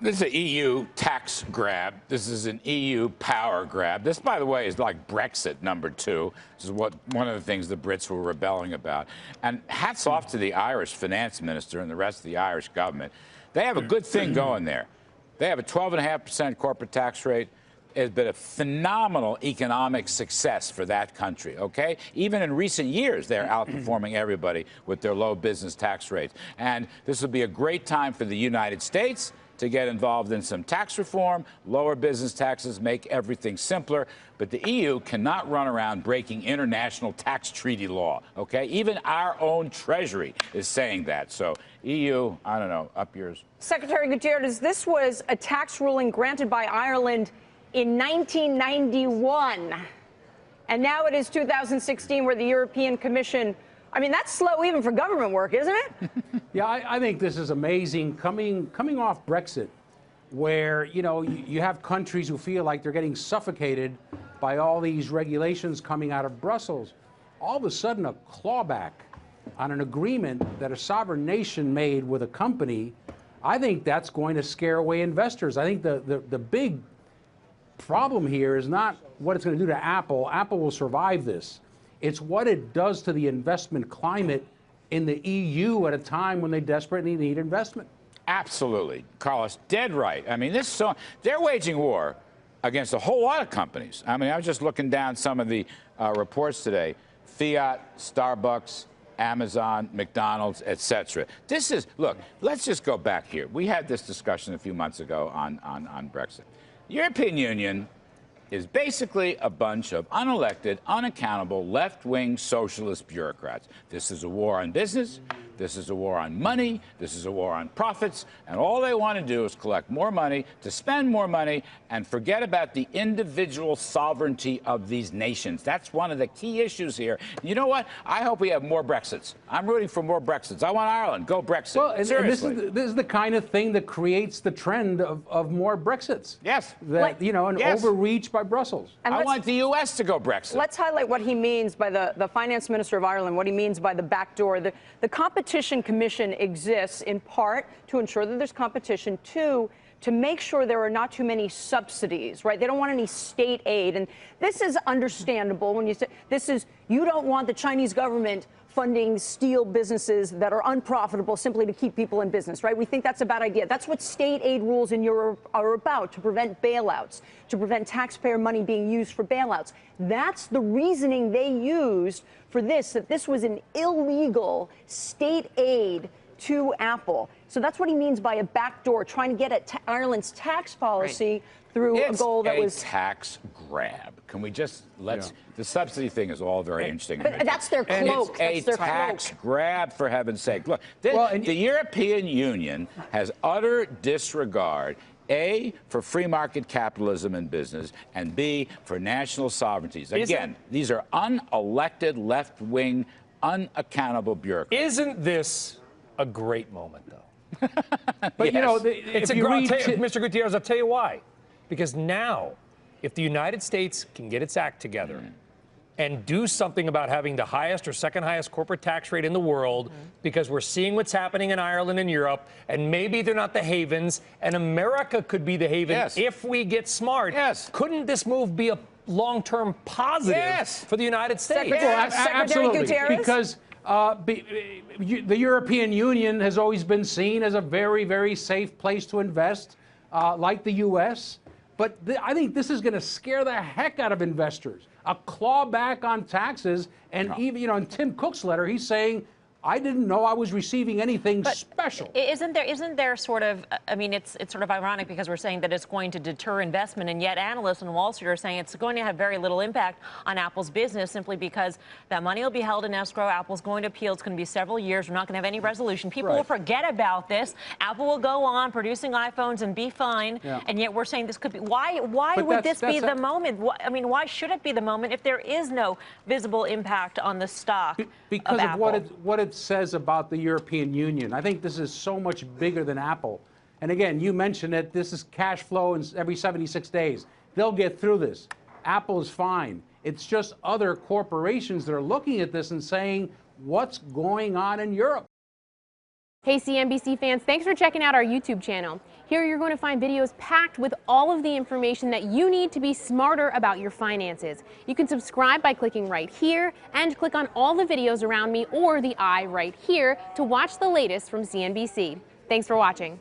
This is an EU tax grab. This is an EU power grab. This, by the way, is like Brexit #2. This is one of the things the Brits were rebelling about. And hats off to the Irish finance minister and the rest of the Irish government. They have a good thing going there. They have a 12.5% corporate tax rate. It's been a phenomenal economic success for that country, okay? Even in recent years, they're outperforming everybody with their low business tax rates. And this would be a great time for the United States to get involved in some tax reform, lower business taxes, make everything simpler. But the EU cannot run around breaking international tax treaty law, okay? Even our own Treasury is saying that. So EU, I don't know, up yours. Secretary Gutierrez, this was a tax ruling granted by Ireland in 1991. And now it is 2016 where the European Commission, I mean, that's slow even for government work, isn't it? Yeah, I think this is amazing. Coming off Brexit, where, you know, you have countries who feel like they're getting suffocated by all these regulations coming out of Brussels. All of a sudden, a clawback on an agreement that a sovereign nation made with a company, I think that's going to scare away investors. I think the big problem here is not what it's going to do to Apple. Apple will survive this. It's what it does to the investment climate in the EU at a time when they desperately need investment. Absolutely, Carlos, dead right. I mean, they're waging war against a whole lot of companies. I mean, I was just looking down some of the reports today. Fiat, Starbucks, Amazon, McDonald's, etc. This is, look, let's just go back here. We had this discussion a few months ago on Brexit. The European Union is basically a bunch of unelected, unaccountable, left-wing socialist bureaucrats. This is a war on business. This is a war on money. This is a war on profits. And all they want to do is collect more money, to spend more money, and forget about the individual sovereignty of these nations. That's one of the key issues here. You know what? I hope we have more Brexits. I'm rooting for more Brexits. I want Ireland. Go Brexit. Well, and seriously. this is the kind of thing that creates the trend of more Brexits. Yes. That, you know, an overreach by Brussels. And I want the U.S. to go Brexit. Let's highlight what he means by the finance minister of Ireland, what he means by the back door. The Competition Commission exists in part to ensure that there's competition, two, to make sure there are not too many subsidies, right? They don't want any state aid. And this is understandable when you say you don't want the Chinese government funding steel businesses that are unprofitable simply to keep people in business, right? We think that's a bad idea. That's what state aid rules in Europe are about, to prevent bailouts, to prevent taxpayer money being used for bailouts. That's the reasoning they used for this, that this was an illegal state aid to Apple. So that's what he means by a backdoor, trying to get at Ireland's tax policy through a goal that was... It's a tax grab. Can we just, the subsidy thing is all very interesting. But that's their cloak. It's a tax grab, for heaven's sake. Look, the European Union has utter disregard, A, for free market capitalism and business, and B, for national sovereignties. Again, these are unelected, left-wing, unaccountable bureaucrats. Isn't this a great moment, though? But, you know, it's Mr. Gutierrez, I'll tell you why. Because now, if the United States can get its act together and do something about having the highest or second highest corporate tax rate in the world, because we're seeing what's happening in Ireland and Europe, and maybe they're not the havens, and America could be the haven if we get smart. Couldn't this move be a long-term positive for the United States? Absolutely. Because the European Union has always been seen as a very, very safe place to invest, like the U.S., but I think this is going to scare the heck out of investors. A clawback on taxes, and even, you know, in Tim Cook's letter, he's saying, I didn't know I was receiving anything special. Isn't there sort of, I mean, it's sort of ironic because we're saying that it's going to deter investment, and yet analysts on Wall Street are saying it's going to have very little impact on Apple's business simply because that money will be held in escrow. Apple's going to appeal. It's going to be several years. We're not going to have any resolution. People will forget about this. Apple will go on producing iPhones and be fine. And yet we're saying this could be. Why would this be the moment? I mean, why should it be the moment if there is no visible impact on the stock because of Apple? what it says about the European Union. I think this is so much bigger than Apple. And again, you mentioned it, this is cash flow in every 76 days. They'll get through this. Apple is fine. It's just other corporations that are looking at this and saying, what's going on in Europe? Hey CNBC fans, thanks for checking out our YouTube channel. Here you're going to find videos packed with all of the information that you need to be smarter about your finances. You can subscribe by clicking right here and click on all the videos around me or the I right here to watch the latest from CNBC. Thanks for watching.